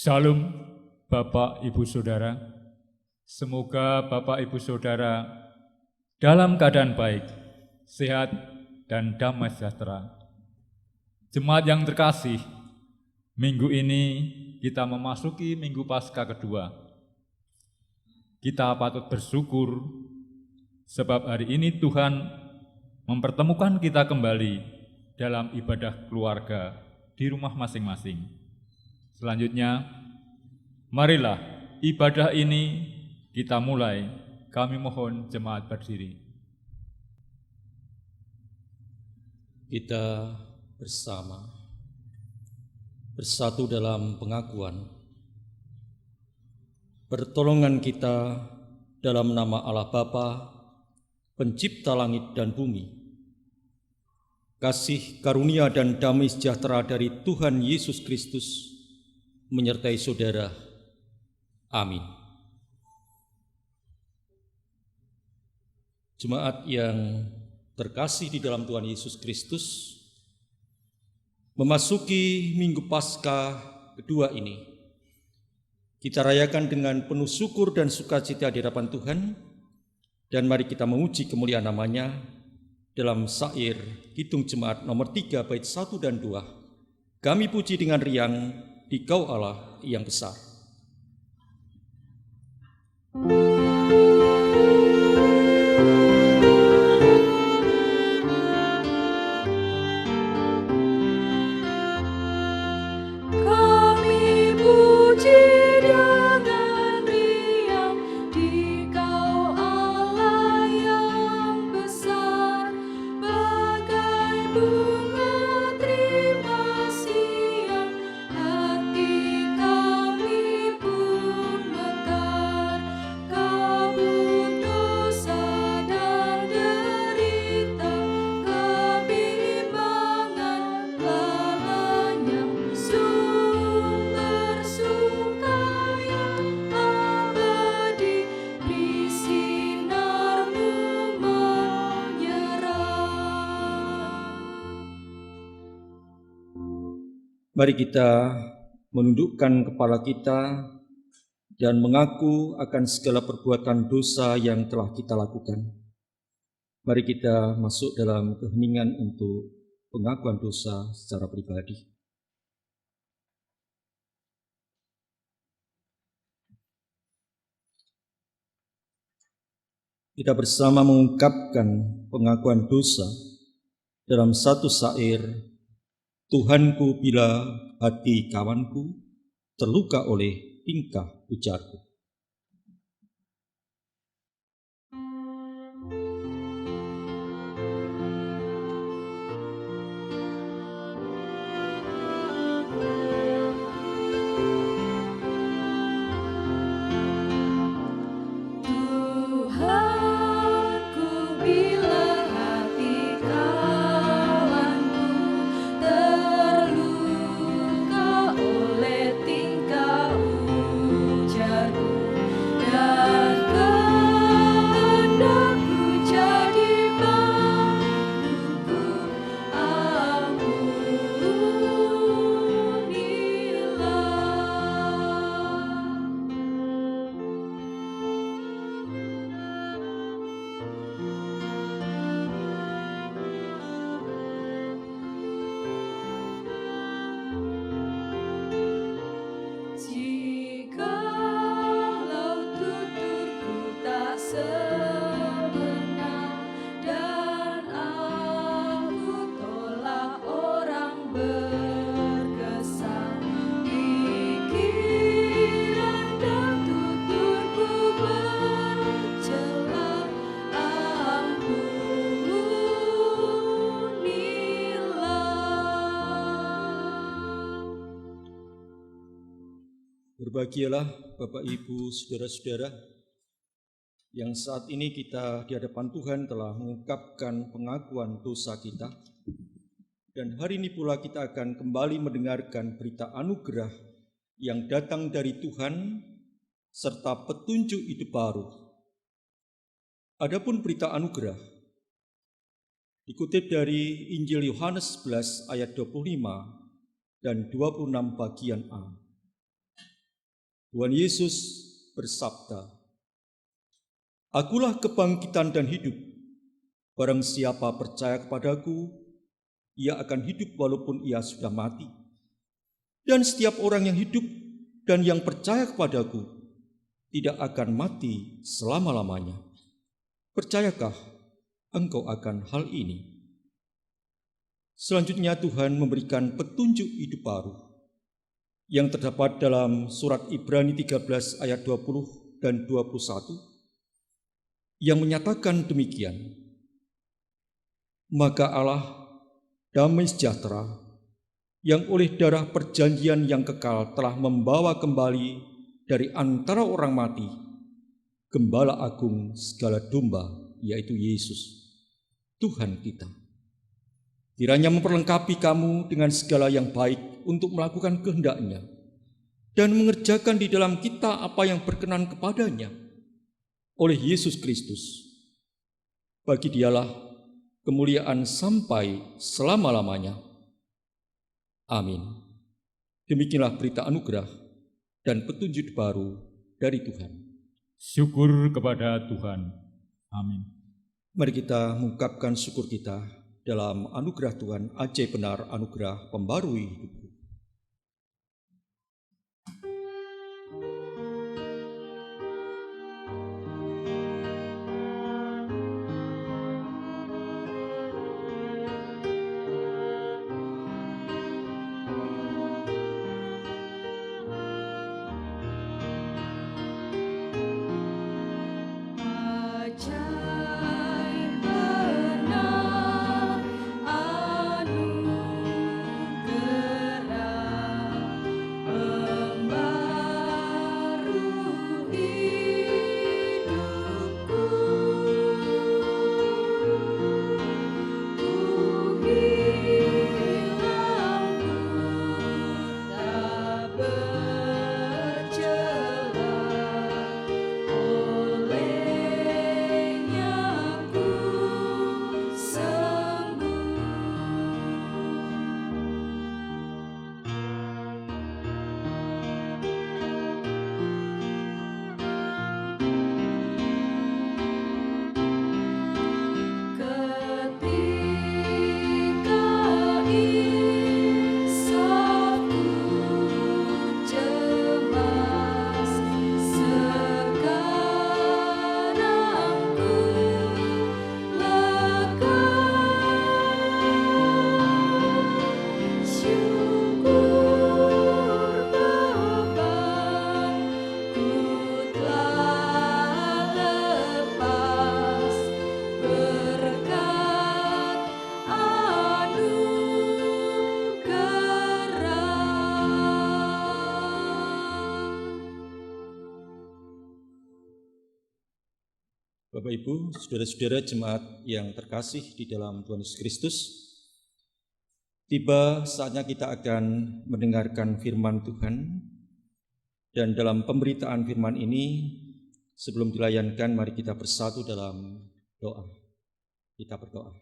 Salam Bapak Ibu Saudara, semoga Bapak Ibu Saudara dalam keadaan baik, sehat, dan damai sejahtera. Jemaat yang terkasih, minggu ini kita memasuki Minggu Paskah kedua. Kita patut bersyukur sebab hari ini Tuhan mempertemukan kita kembali dalam ibadah keluarga di rumah masing-masing. Selanjutnya, marilah ibadah ini kita mulai. Kami mohon jemaat berdiri. Kita bersama bersatu dalam pengakuan. Pertolongan kita dalam nama Allah Bapa, Pencipta langit dan bumi. Kasih karunia dan damai sejahtera dari Tuhan Yesus Kristus menyertai saudara. Amin. Jemaat yang terkasih di dalam Tuhan Yesus Kristus, memasuki Minggu Paskah kedua ini, kita rayakan dengan penuh syukur dan sukacita di hadapan Tuhan, dan mari kita memuji kemuliaan namanya dalam syair Kidung Jemaat nomor 3 bait 1 dan 2. Kami puji dengan riang, Dikau Allah yang besar. Mari kita menundukkan kepala kita dan mengaku akan segala perbuatan dosa yang telah kita lakukan. Mari kita masuk dalam keheningan untuk pengakuan dosa secara pribadi. Kita bersama mengungkapkan pengakuan dosa dalam satu syair, Tuhanku bila hati kawanku terluka oleh tingkah ujarku. Berbahagialah Bapak Ibu Saudara-saudara yang saat ini kita di hadapan Tuhan telah mengungkapkan pengakuan dosa kita, dan hari ini pula kita akan kembali mendengarkan berita anugerah yang datang dari Tuhan serta petunjuk hidup baru. Adapun berita anugerah dikutip dari Injil Yohanes 11 ayat 25 dan 26 bagian A. Tuhan Yesus bersabda, "Akulah kebangkitan dan hidup. Barang siapa percaya kepadaku, ia akan hidup walaupun ia sudah mati. Dan setiap orang yang hidup dan yang percaya kepadaku tidak akan mati selama-lamanya. Percayakah engkau akan hal ini?" Selanjutnya Tuhan memberikan petunjuk hidup baru yang terdapat dalam surat Ibrani 13 ayat 20 dan 21 yang menyatakan demikian, "Maka Allah damai sejahtera yang oleh darah perjanjian yang kekal telah membawa kembali dari antara orang mati Gembala Agung segala domba, yaitu Yesus, Tuhan kita. Kiranya memperlengkapi kamu dengan segala yang baik untuk melakukan kehendak-Nya dan mengerjakan di dalam kita apa yang berkenan kepadanya oleh Yesus Kristus. Bagi Dialah kemuliaan sampai selama-lamanya. Amin." Demikianlah berita anugerah dan petunjuk baru dari Tuhan. Syukur kepada Tuhan. Amin. Mari kita mengungkapkan syukur kita dalam anugerah Tuhan, ajaib benar anugerah pembarui hidupku. Bapak Ibu, saudara-saudara jemaat yang terkasih di dalam Tuhan Yesus Kristus, tiba saatnya kita akan mendengarkan firman Tuhan. Dan dalam pemberitaan firman ini, sebelum dilayankan, mari kita bersatu dalam doa. Kita berdoa.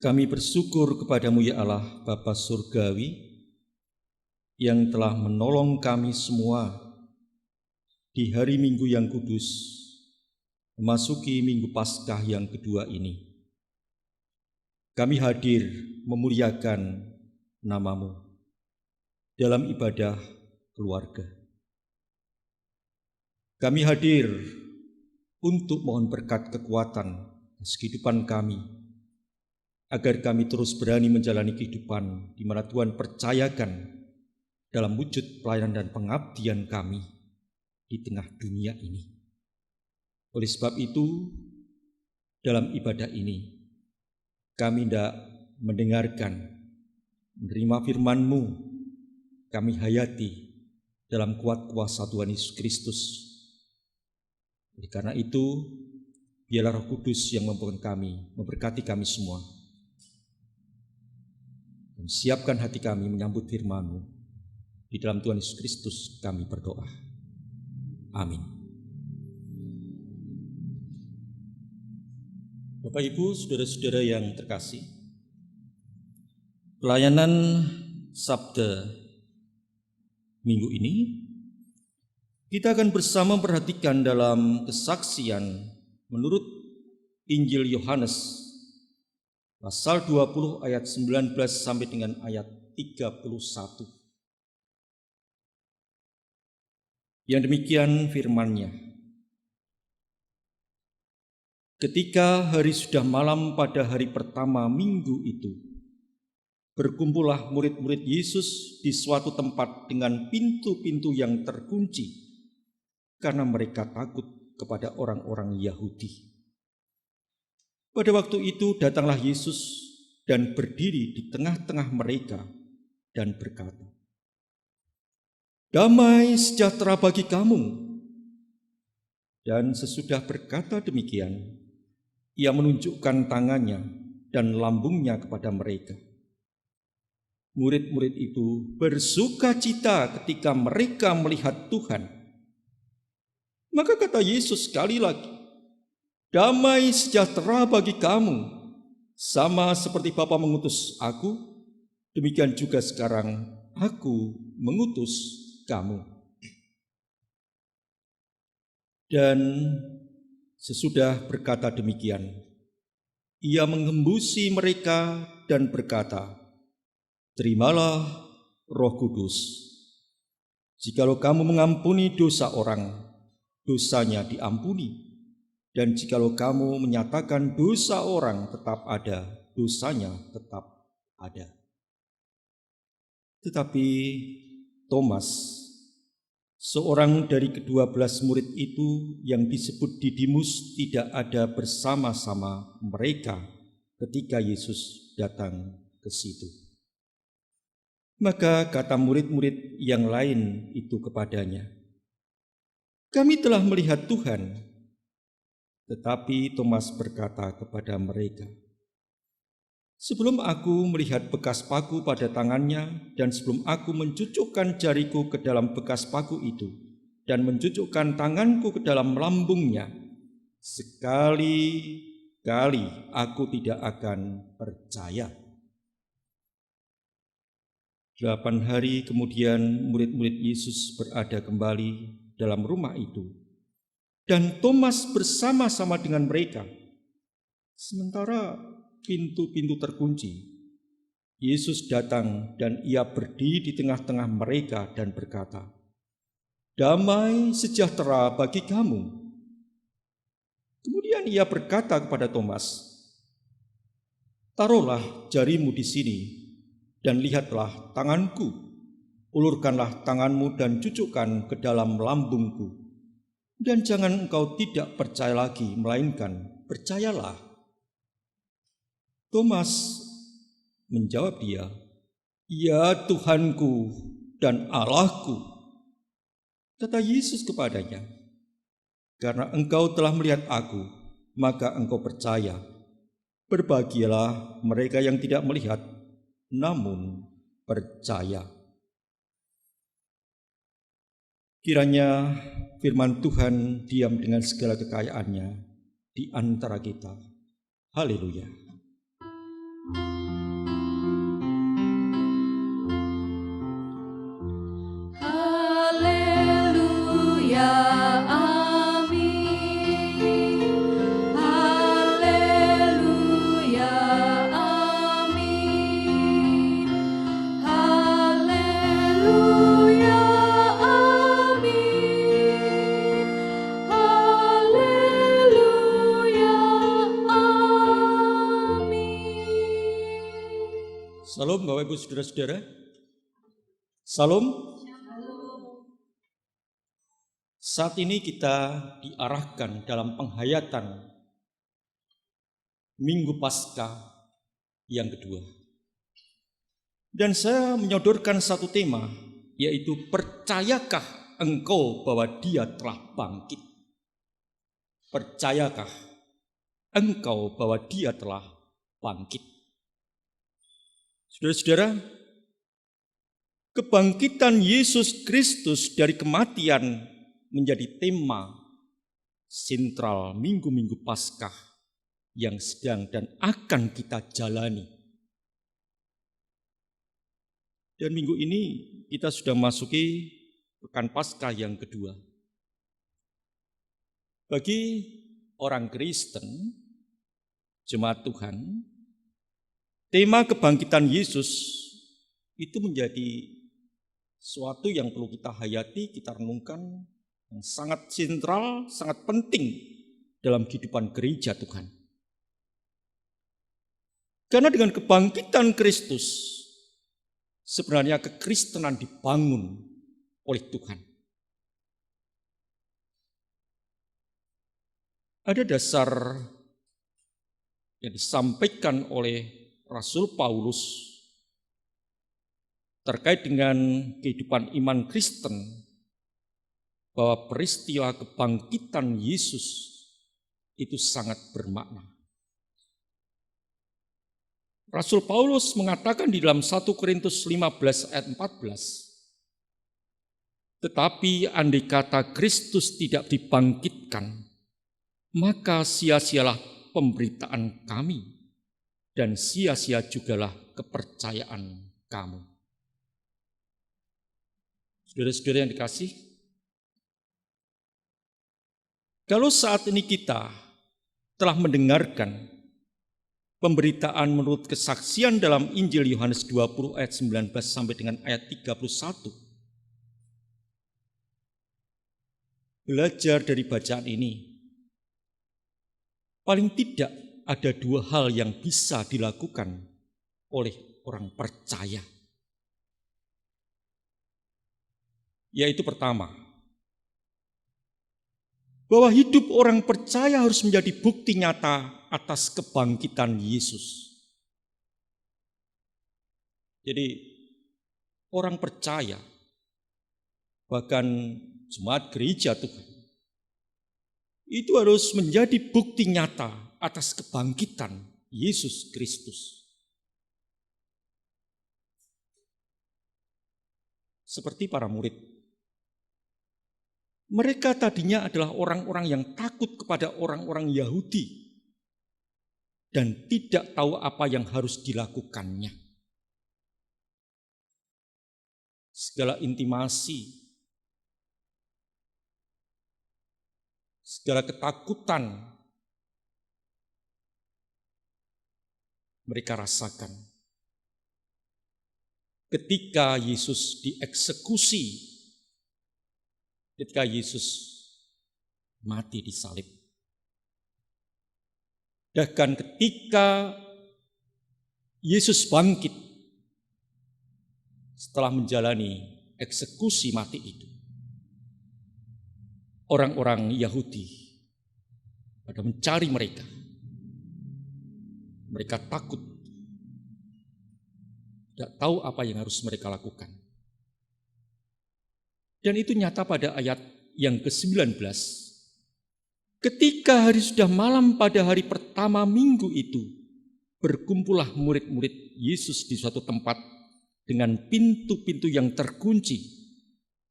Kami bersyukur kepadamu ya Allah, Bapa Surgawi, yang telah menolong kami semua di hari Minggu yang kudus, memasuki Minggu Paskah yang kedua ini. Kami hadir memuliakan nama-Mu dalam ibadah keluarga. Kami hadir untuk mohon berkat kekuatan atas kehidupan kami, agar kami terus berani menjalani kehidupan di mana Tuhan percayakan dalam wujud pelayanan dan pengabdian kami di tengah dunia ini. Oleh sebab itu, dalam ibadah ini, kami hendak mendengarkan, menerima firman-Mu, kami hayati dalam kuat kuasa Tuhan Yesus Kristus. Oleh karena itu, biarlah Roh Kudus yang memberkati kami semua. Dan siapkan hati kami menyambut firman-Mu. Di dalam Tuhan Yesus Kristus kami berdoa. Amin. Bapak Ibu, saudara-saudara yang terkasih, pelayanan Sabda minggu ini, kita akan bersama memperhatikan dalam kesaksian menurut Injil Yohanes pasal 20 ayat 19 sampai dengan ayat 31. Yang demikian firman-Nya. Ketika hari sudah malam pada hari pertama minggu itu, berkumpullah murid-murid Yesus di suatu tempat dengan pintu-pintu yang terkunci, karena mereka takut kepada orang-orang Yahudi. Pada waktu itu datanglah Yesus dan berdiri di tengah-tengah mereka dan berkata, "Damai sejahtera bagi kamu." Dan sesudah berkata demikian, ia menunjukkan tangannya dan lambungnya kepada mereka. Murid-murid itu bersukacita ketika mereka melihat Tuhan. Maka kata Yesus sekali lagi, "Damai sejahtera bagi kamu. Sama seperti Bapa mengutus aku, demikian juga sekarang aku mengutus kamu." Dan sesudah berkata demikian, ia mengembusi mereka dan berkata, "Terimalah Roh Kudus. Jikalau kamu mengampuni dosa orang, dosanya diampuni. Dan jikalau kamu menyatakan dosa orang tetap ada, dosanya tetap ada." Tetapi Thomas, seorang dari ke-12 murid itu yang disebut Didimus, tidak ada bersama-sama mereka ketika Yesus datang ke situ. Maka kata murid-murid yang lain itu kepadanya, "Kami telah melihat Tuhan." Tetapi Thomas berkata kepada mereka, "Sebelum aku melihat bekas paku pada tangannya, dan sebelum aku mencucukkan jariku ke dalam bekas paku itu, dan mencucukkan tanganku ke dalam lambungnya, sekali-kali aku tidak akan percaya." 8 hari kemudian murid-murid Yesus berada kembali dalam rumah itu, dan Thomas bersama-sama dengan mereka. Sementara pintu-pintu terkunci, Yesus datang dan ia berdiri di tengah-tengah mereka dan berkata, "Damai sejahtera bagi kamu." Kemudian ia berkata kepada Thomas, "Taruhlah jarimu di sini dan lihatlah tanganku. Ulurkanlah tanganmu dan cucukkan ke dalam lambungku. Dan jangan engkau tidak percaya lagi, melainkan percayalah." Thomas menjawab dia, "Ya Tuhanku dan Allahku." Kata Yesus kepadanya, "Karena engkau telah melihat aku, maka engkau percaya. Berbahagialah mereka yang tidak melihat, namun percaya." Kiranya firman Tuhan diam dengan segala kekayaannya di antara kita. Haleluya. Haleluya, amin. Haleluya, amin. Haleluya, amin. Haleluya, amin. Salam Bapak Ibu Saudara-saudara. Salam. Saat ini kita diarahkan dalam penghayatan Minggu Paskah yang kedua. Dan saya menyodorkan satu tema, yaitu percayakah engkau bahwa Dia telah bangkit? Percayakah engkau bahwa Dia telah bangkit? Saudara-saudara, kebangkitan Yesus Kristus dari kematian menjadi tema sentral minggu-minggu Paskah yang sedang dan akan kita jalani. Dan minggu ini kita sudah masuki pekan Paskah yang kedua. Bagi orang Kristen, jemaat Tuhan, tema kebangkitan Yesus itu menjadi suatu yang perlu kita hayati, kita renungkan, yang sangat sentral, sangat penting dalam kehidupan gereja Tuhan. Karena dengan kebangkitan Kristus, sebenarnya kekristenan dibangun oleh Tuhan. Ada dasar yang disampaikan oleh Rasul Paulus terkait dengan kehidupan iman Kristen, bahwa peristiwa kebangkitan Yesus itu sangat bermakna. Rasul Paulus mengatakan di dalam 1 Korintus 15 ayat 14, tetapi andai kata Kristus tidak dibangkitkan, maka sia-sialah pemberitaan kami dan sia-sia jugalah kepercayaan kamu. Saudara-saudara yang dikasih, kalau saat ini kita telah mendengarkan pemberitaan menurut kesaksian dalam Injil Yohanes 20 ayat 19 sampai dengan ayat 31. Belajar dari bacaan ini, paling tidak ada dua hal yang bisa dilakukan oleh orang percaya. Yaitu pertama, bahwa hidup orang percaya harus menjadi bukti nyata atas kebangkitan Yesus. Jadi orang percaya, bahkan jemaat gereja Tuhan, itu harus menjadi bukti nyata atas kebangkitan Yesus Kristus. Seperti para murid, mereka tadinya adalah orang-orang yang takut kepada orang-orang Yahudi dan tidak tahu apa yang harus dilakukannya. Segala intimasi, segala ketakutan mereka rasakan ketika Yesus dieksekusi, ketika Yesus mati di salib. Bahkan ketika Yesus bangkit setelah menjalani eksekusi mati itu, orang-orang Yahudi pada mencari mereka. Mereka takut, tidak tahu apa yang harus mereka lakukan. Dan itu nyata pada ayat yang ke-19. Ketika hari sudah malam pada hari pertama minggu itu, berkumpullah murid-murid Yesus di suatu tempat dengan pintu-pintu yang terkunci,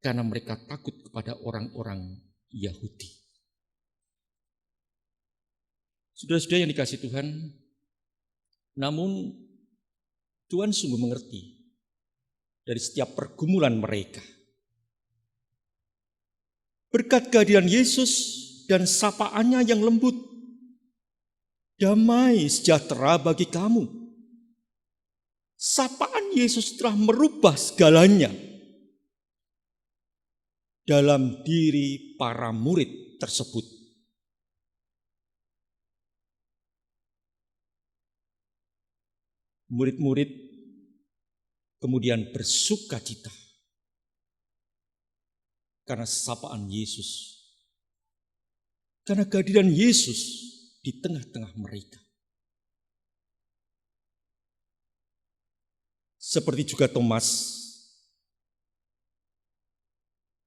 karena mereka takut kepada orang-orang Yahudi. Saudara-saudara yang dikasihi Tuhan, namun Tuhan sungguh mengerti dari setiap pergumulan mereka. Berkat kehadiran Yesus dan sapaannya yang lembut, damai sejahtera bagi kamu. Sapaan Yesus telah merubah segalanya dalam diri para murid tersebut. Murid-murid kemudian bersukacita karena sapaan Yesus, karena kehadiran Yesus di tengah-tengah mereka. Seperti juga Thomas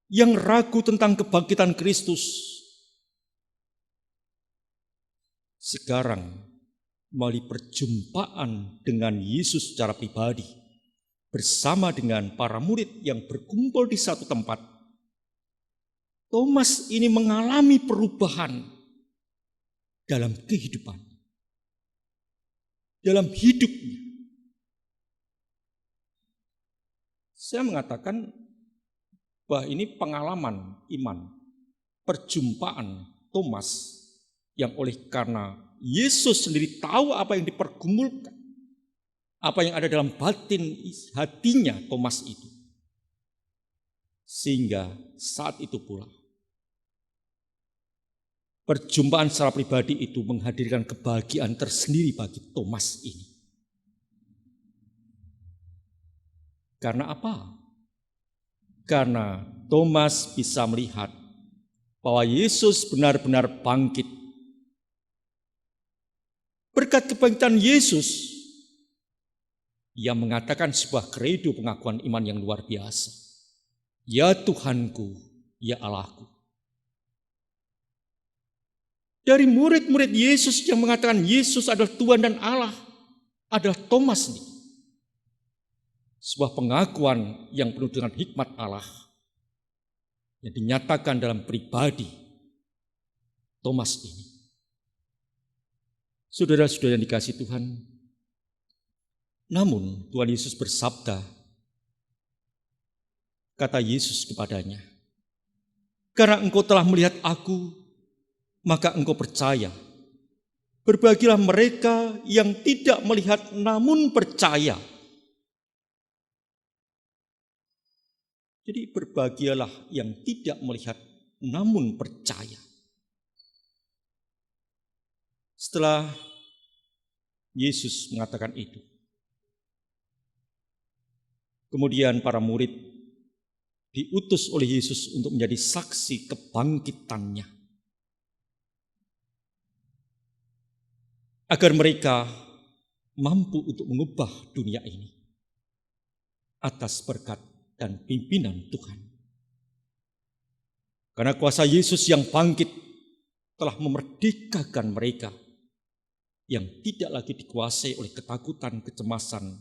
yang ragu tentang kebangkitan Kristus, sekarang melalui perjumpaan dengan Yesus secara pribadi bersama dengan para murid yang berkumpul di satu tempat, Thomas ini mengalami perubahan dalam kehidupan, dalam hidupnya. Saya mengatakan bahwa ini pengalaman iman, perjumpaan Thomas yang oleh karena Yesus sendiri tahu apa yang dipergumulkan, apa yang ada dalam batin hatinya Thomas itu. Sehingga saat itu pula perjumpaan secara pribadi itu menghadirkan kebahagiaan tersendiri bagi Thomas ini. Karena apa? Karena Thomas bisa melihat bahwa Yesus benar-benar bangkit. Berkat kebangkitan Yesus, ia mengatakan sebuah kredo pengakuan iman yang luar biasa. Ya Tuhanku, ya Allahku. Dari murid-murid Yesus yang mengatakan Yesus adalah Tuhan dan Allah, adalah Thomas nih. Sebuah pengakuan yang penuh dengan hikmat Allah yang dinyatakan dalam pribadi Thomas ini. Saudara-saudara yang dikasihi Tuhan, namun Tuhan Yesus bersabda, kata Yesus kepadanya, karena engkau telah melihat aku, maka engkau percaya. Berbahagialah mereka yang tidak melihat namun percaya. Jadi berbahagialah yang tidak melihat namun percaya. Setelah Yesus mengatakan itu, kemudian para murid diutus oleh Yesus untuk menjadi saksi kebangkitannya. Agar mereka mampu untuk mengubah dunia ini atas berkat dan pimpinan Tuhan. Karena kuasa Yesus yang bangkit telah memerdekakan mereka yang tidak lagi dikuasai oleh ketakutan, kecemasan,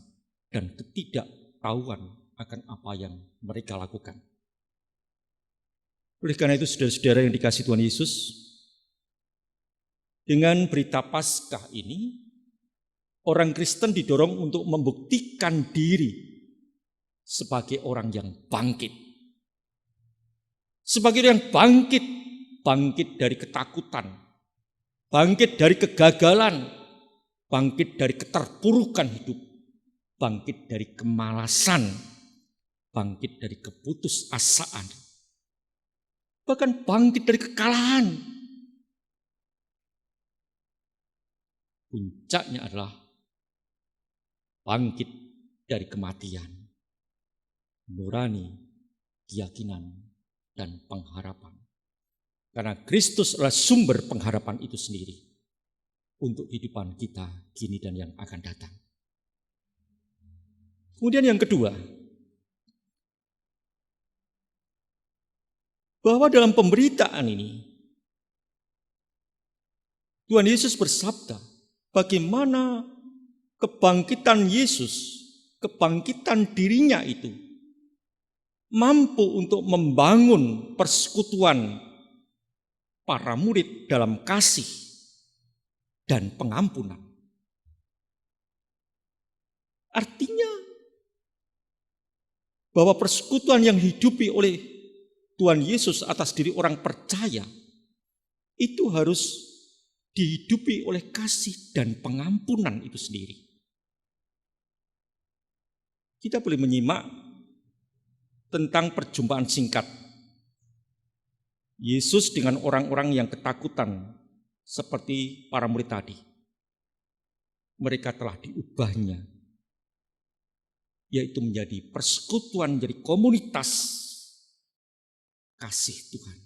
dan ketidaktahuan akan apa yang mereka lakukan. Oleh karena itu, saudara-saudara yang dikasihi Tuhan Yesus, dengan berita Paskah ini, orang Kristen didorong untuk membuktikan diri sebagai orang yang bangkit. Sebagai orang yang bangkit dari ketakutan, bangkit dari kegagalan, bangkit dari keterpurukan hidup, bangkit dari kemalasan, bangkit dari keputusasaan, bahkan bangkit dari kekalahan. Puncaknya adalah bangkit dari kematian, nurani, keyakinan, dan pengharapan. Karena Kristus adalah sumber pengharapan itu sendiri untuk kehidupan kita kini dan yang akan datang. Kemudian yang kedua, bahwa dalam pemberitaan ini Tuhan Yesus bersabda bagaimana kebangkitan Yesus, kebangkitan dirinya itu mampu untuk membangun persekutuan para murid dalam kasih dan pengampunan. Artinya bahwa persekutuan yang dihidupi oleh Tuhan Yesus atas diri orang percaya itu harus dihidupi oleh kasih dan pengampunan itu sendiri. Kita boleh menyimak tentang perjumpaan singkat Yesus dengan orang-orang yang ketakutan seperti para murid tadi. Mereka telah diubahnya, yaitu menjadi persekutuan, menjadi komunitas kasih Tuhan.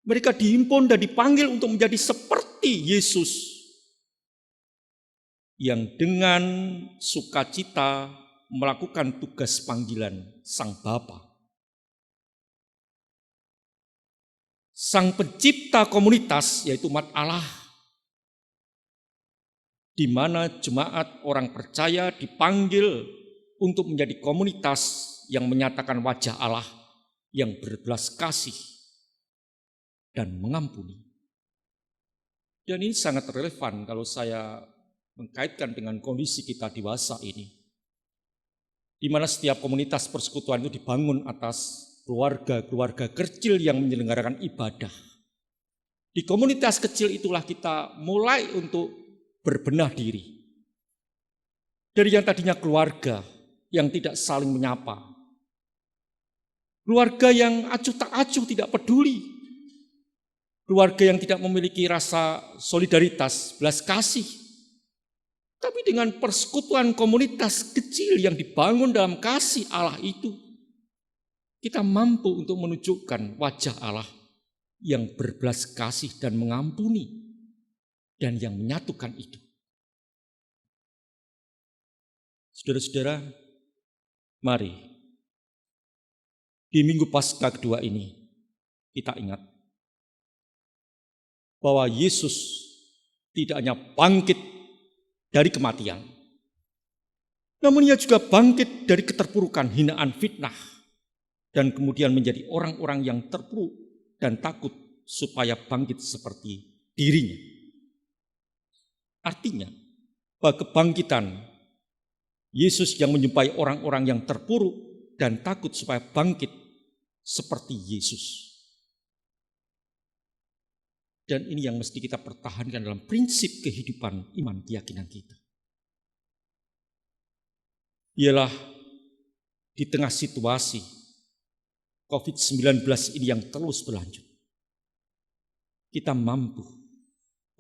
Mereka dihimpun dan dipanggil untuk menjadi seperti Yesus yang dengan sukacita melakukan tugas panggilan Sang Bapa. Sang pencipta komunitas yaitu umat Allah, di mana jemaat orang percaya dipanggil untuk menjadi komunitas yang menyatakan wajah Allah yang berbelas kasih dan mengampuni. Dan ini sangat relevan kalau saya mengkaitkan dengan kondisi kita dewasa ini. di mana setiap komunitas persekutuan itu dibangun atas keluarga-keluarga kecil yang menyelenggarakan ibadah. Di komunitas kecil itulah kita mulai untuk berbenah diri. Dari yang tadinya keluarga yang tidak saling menyapa. Keluarga yang acuh tak acuh, tidak peduli. Keluarga yang tidak memiliki rasa solidaritas, belas kasih. Tapi dengan persekutuan komunitas kecil yang dibangun dalam kasih Allah itu, kita mampu untuk menunjukkan wajah Allah yang berbelas kasih dan mengampuni, dan yang menyatukan itu. Saudara-saudara, mari di Minggu Paskah kedua ini kita ingat bahwa Yesus tidak hanya bangkit dari kematian, namun ia juga bangkit dari keterpurukan, hinaan, fitnah, dan kemudian menjadi orang-orang yang terpuruk dan takut supaya bangkit seperti dirinya. Artinya, bahwa kebangkitan Yesus yang menjumpai orang-orang yang terpuruk dan takut supaya bangkit seperti Yesus. Dan ini yang mesti kita pertahankan dalam prinsip kehidupan iman keyakinan kita. Ialah di tengah situasi COVID-19 ini yang terus berlanjut, kita mampu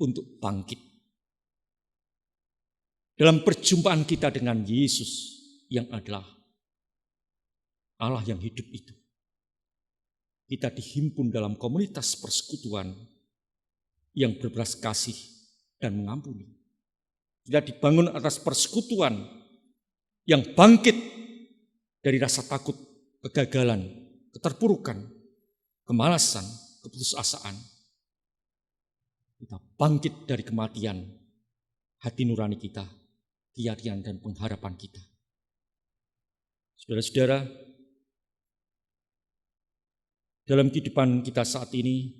untuk bangkit. Dalam perjumpaan kita dengan Yesus yang adalah Allah yang hidup itu, kita dihimpun dalam komunitas persekutuan yang berbelas kasih dan mengampuni. Kita dibangun atas persekutuan yang bangkit dari rasa takut, kegagalan, keterpurukan, kemalasan, keputusasaan. Kita bangkit dari kematian hati nurani kita, keyakinan dan pengharapan kita. Saudara-saudara, dalam kehidupan kita saat ini,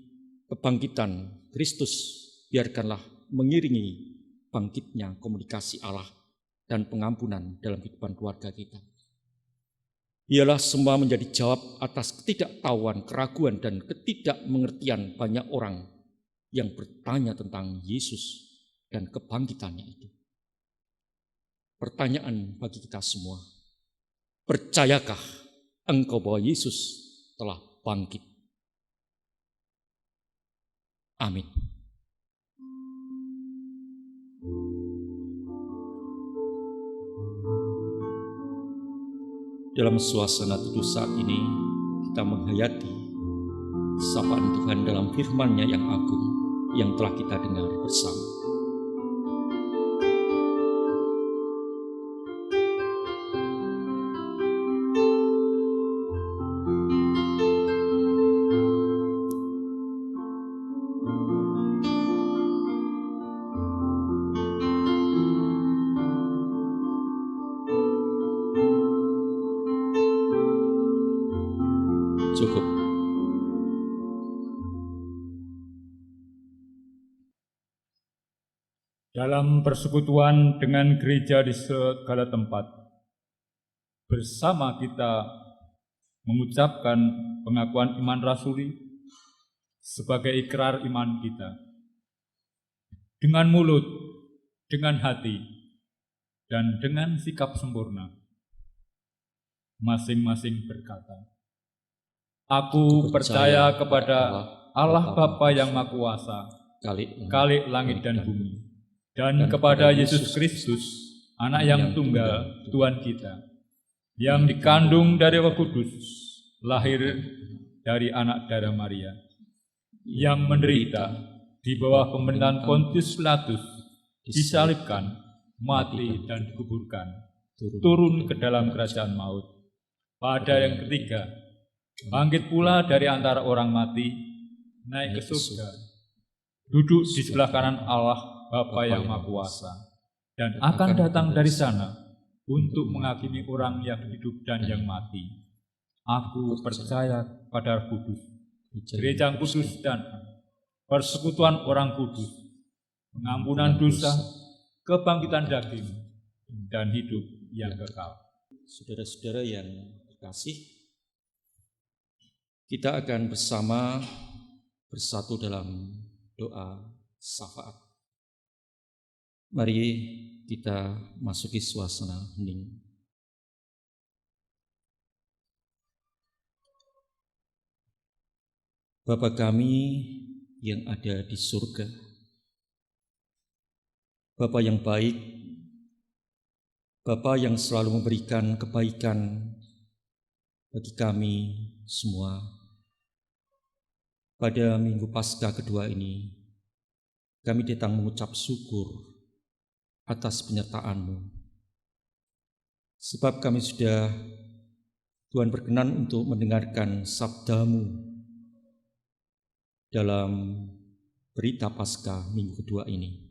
kebangkitan Kristus biarkanlah mengiringi bangkitnya komunikasi Allah dan pengampunan dalam kehidupan keluarga kita. Ialah semua menjadi jawab atas ketidaktahuan, keraguan, dan ketidakmengertian banyak orang yang bertanya tentang Yesus dan kebangkitannya itu. Pertanyaan bagi kita semua, percayakah engkau bahwa Yesus telah bangkit? Amin. Dalam suasana teduh saat ini, kita menghayati sapaan Tuhan dalam firman-Nya yang agung yang telah kita dengar bersama. Cukup. Dalam persekutuan dengan gereja di segala tempat, bersama kita mengucapkan pengakuan iman rasuli sebagai ikrar iman kita. Dengan mulut, dengan hati, dan dengan sikap sempurna. Masing-masing berkata, Aku percaya kepada Allah Bapa yang Maha Kuasa, Khalik langit dan bumi, dan kepada Yesus Kristus, Anak yang tunggal, Tuhan kita, yang dikandung dari Roh Kudus, lahir dari anak darah Maria, yang menderita di bawah pemerintahan Pontius Pilatus, disalibkan, mati dan dikuburkan, turun ke dalam kerajaan maut. Pada yang ketiga, bangkit pula dari antara orang mati, naik ke surga, duduk di sebelah kanan Allah Bapa yang Maha Kuasa, dan akan datang dari sana untuk menghakimi orang yang hidup dan yang mati. Aku percaya pada Kudus, gereja kudus dan persekutuan orang kudus, pengampunan dosa, kebangkitan daging, dan hidup yang kekal. saudara-saudara yang terkasih, kita akan bersama bersatu dalam doa syafaat. Mari kita masuki suasana hening. Bapa kami yang ada di surga, Bapa yang baik, Bapa yang selalu memberikan kebaikan bagi kami semua. Pada Minggu Paskah kedua ini, kami datang mengucap syukur atas penyertaan-Mu. Sebab kami sudah, Tuhan berkenan untuk mendengarkan sabda-Mu dalam berita Paskah minggu kedua ini.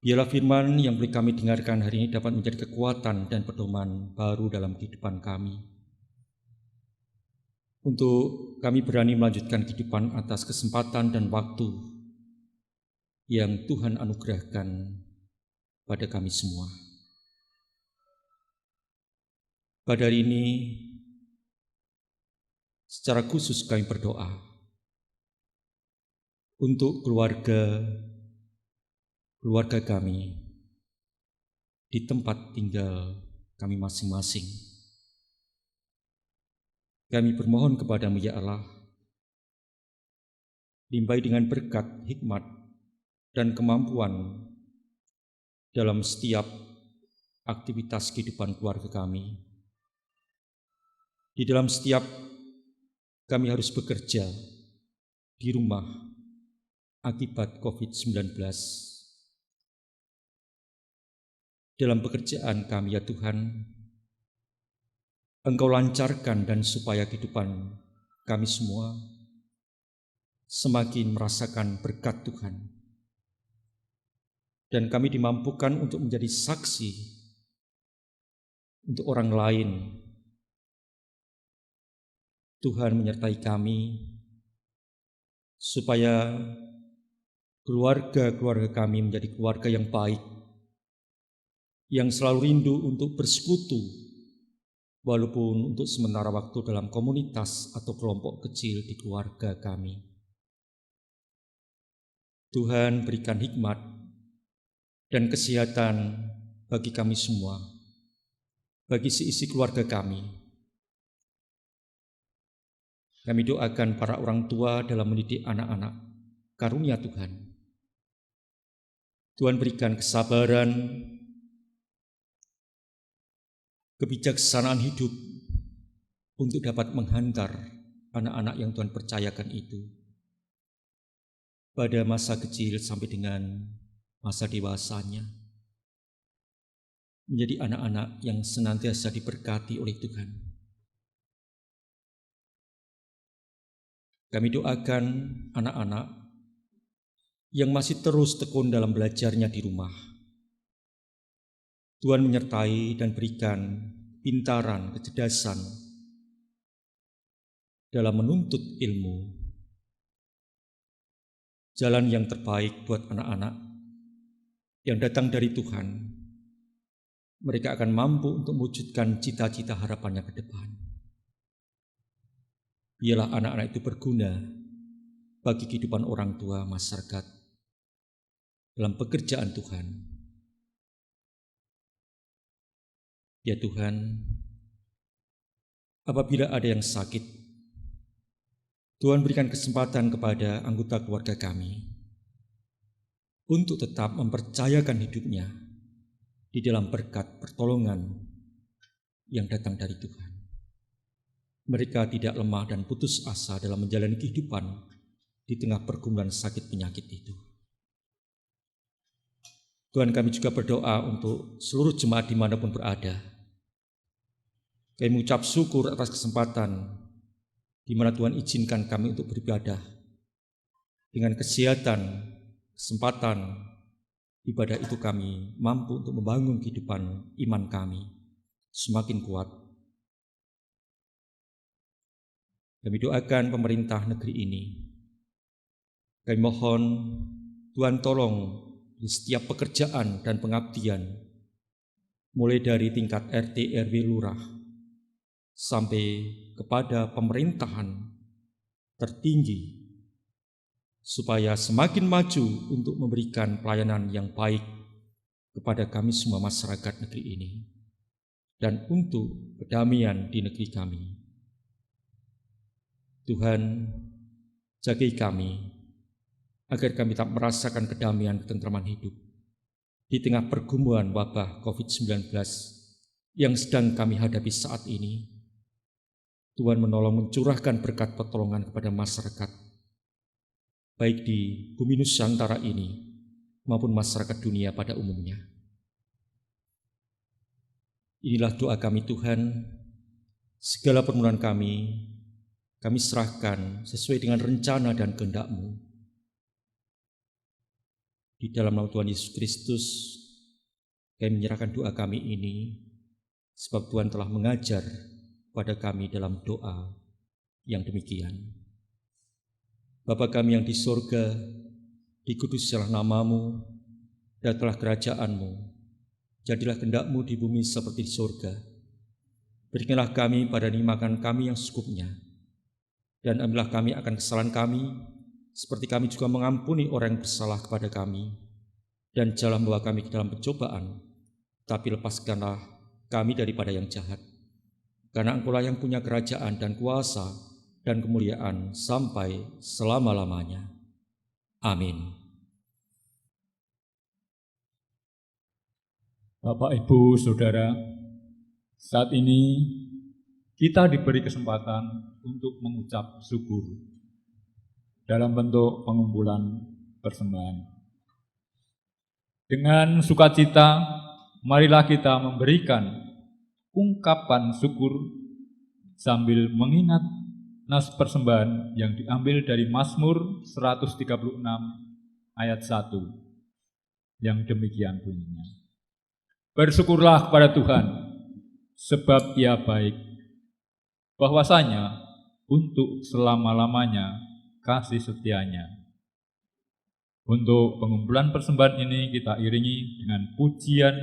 Biarlah firman yang boleh kami dengarkan hari ini dapat menjadi kekuatan dan pedoman baru dalam kehidupan kami. Untuk kami berani melanjutkan kehidupan atas kesempatan dan waktu yang Tuhan anugerahkan pada kami semua. Pada hari ini, secara khusus kami berdoa untuk keluarga kami di tempat tinggal kami masing-masing. Kami bermohon kepada-Mu ya Allah, limpahi dengan berkat, hikmat, dan kemampuan dalam setiap aktivitas kehidupan keluarga kami. Di dalam setiap kami harus bekerja di rumah akibat COVID-19. Dalam pekerjaan kami ya Tuhan, Engkau lancarkan dan supaya kehidupan kami semua semakin merasakan berkat Tuhan. Dan kami dimampukan untuk menjadi saksi untuk orang lain. Tuhan menyertai kami supaya keluarga kami menjadi keluarga yang baik, yang selalu rindu untuk bersekutu, walaupun untuk sementara waktu dalam komunitas atau kelompok kecil di keluarga kami. Tuhan berikan hikmat dan kesehatan bagi kami semua, bagi seisi keluarga kami. Kami doakan para orang tua dalam mendidik anak-anak, karunia Tuhan. Tuhan berikan kesabaran, kebijaksanaan hidup untuk dapat menghantar anak-anak yang Tuhan percayakan itu pada masa kecil sampai dengan masa dewasanya, menjadi anak-anak yang senantiasa diberkati oleh Tuhan. Kami doakan anak-anak yang masih terus tekun dalam belajarnya di rumah. Tuhan menyertai dan berikan pintaran, kecerdasan dalam menuntut ilmu. Jalan yang terbaik buat anak-anak yang datang dari Tuhan. Mereka akan mampu untuk mewujudkan cita-cita harapannya ke depan. Biarlah anak-anak itu berguna bagi kehidupan orang tua, masyarakat, dalam pekerjaan Tuhan. Ya Tuhan, apabila ada yang sakit, Tuhan berikan kesempatan kepada anggota keluarga kami untuk tetap mempercayakan hidupnya di dalam berkat pertolongan yang datang dari Tuhan. Mereka tidak lemah dan putus asa dalam menjalani kehidupan di tengah pergumulan sakit penyakit itu. Tuhan, kami juga berdoa untuk seluruh jemaat dimanapun berada. Kami mengucap syukur atas kesempatan di mana Tuhan izinkan kami untuk beribadah dengan kesehatan, kesempatan ibadah itu kami mampu untuk membangun kehidupan iman kami semakin kuat. Kami doakan pemerintah negeri ini. Kami mohon Tuhan tolong di setiap pekerjaan dan pengabdian mulai dari tingkat RT RW lurah sampai kepada pemerintahan tertinggi, supaya semakin maju untuk memberikan pelayanan yang baik kepada kami semua masyarakat negeri ini dan untuk kedamaian di negeri kami. Tuhan, jagai kami agar kami tak merasakan kedamaian ketentraman hidup di tengah pergumulan wabah COVID-19 yang sedang kami hadapi saat ini. Tuhan menolong mencurahkan berkat pertolongan kepada masyarakat, baik di bumi Nusantara ini maupun masyarakat dunia pada umumnya. Inilah doa kami Tuhan, segala permohonan kami serahkan sesuai dengan rencana dan kehendak-Mu. Di dalam nama Tuhan Yesus Kristus, kami menyerahkan doa kami ini, sebab Tuhan telah mengajar pada kami dalam doa yang demikian. Bapa kami yang di surga, dikuduskanlah nama-Mu, datanglah kerajaan-Mu, jadilah kehendak-Mu di bumi seperti di surga. Berikanlah kami pada hari makan kami yang secukupnya, dan ampunilah kami akan kesalahan kami, seperti kami juga mengampuni orang yang bersalah kepada kami. Dan janganlah membawa kami ke dalam pencobaan, tapi lepaskanlah kami daripada yang jahat. Karena Engkau-Lah yang punya kerajaan dan kuasa dan kemuliaan sampai selama-lamanya. Amin. Bapak, Ibu, Saudara, saat ini kita diberi kesempatan untuk mengucap syukur dalam bentuk pengumpulan persembahan. Dengan sukacita, marilah kita memberikan ungkapan syukur sambil mengingat nas persembahan yang diambil dari Mazmur 136 ayat 1 yang demikian bunyinya. Bersyukurlah kepada Tuhan, sebab Ia baik, bahwasanya untuk selama-lamanya kasih setianya. Untuk pengumpulan persembahan ini kita iringi dengan pujian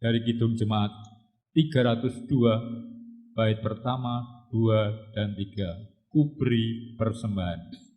dari Kidung Jemaat 302, bait pertama, 2, dan 3, Kuberi Persembahan.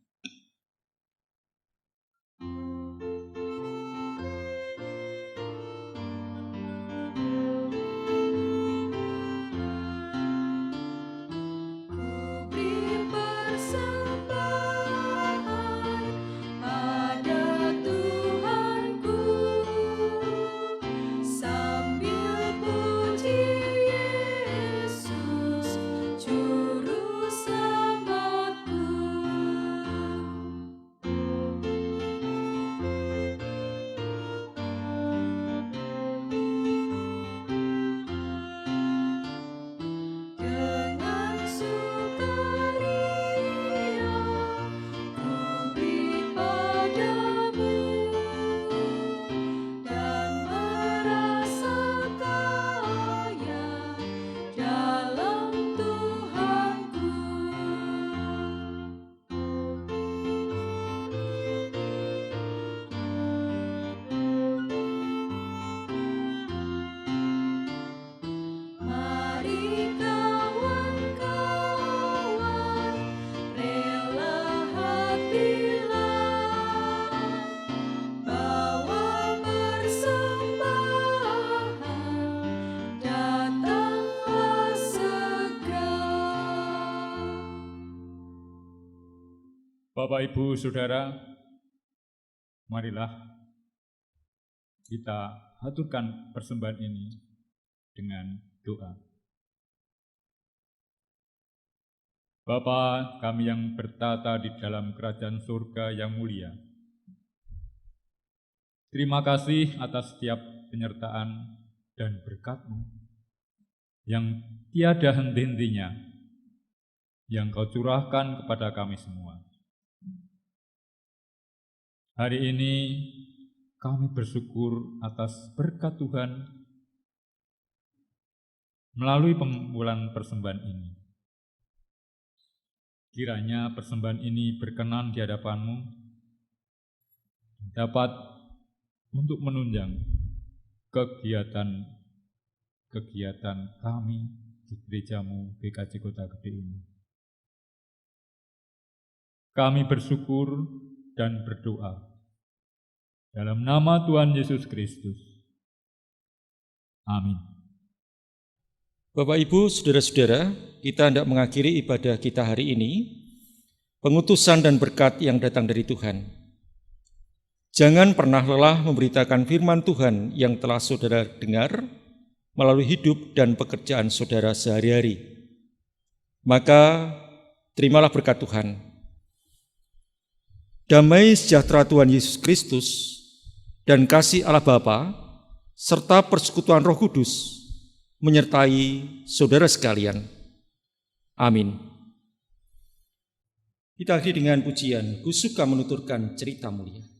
Bapak, Ibu, Saudara, marilah kita haturkan persembahan ini dengan doa. Bapa kami yang bertata di dalam kerajaan surga yang mulia, terima kasih atas setiap penyertaan dan berkat-Mu yang tiada henti-hentinya, yang Kau curahkan kepada kami semua. Hari ini kami bersyukur atas berkat Tuhan melalui pengumpulan persembahan ini. Kiranya persembahan ini berkenan di hadapan-Mu, dapat untuk menunjang kegiatan kegiatan kami di gerejamu GKJ Kota Gede ini. Kami bersyukur dan berdoa dalam nama Tuhan Yesus Kristus. Amin. Bapak, Ibu, Saudara-saudara, kita hendak mengakhiri ibadah kita hari ini, pengutusan dan berkat yang datang dari Tuhan. Jangan pernah lelah memberitakan firman Tuhan yang telah saudara dengar melalui hidup dan pekerjaan saudara sehari-hari. Maka, terimalah berkat Tuhan. Damai sejahtera Tuhan Yesus Kristus dan kasih Allah Bapa serta persekutuan Roh Kudus menyertai saudara sekalian. Amin. Kita akhiri dengan pujian, Ku suka menuturkan cerita mulia.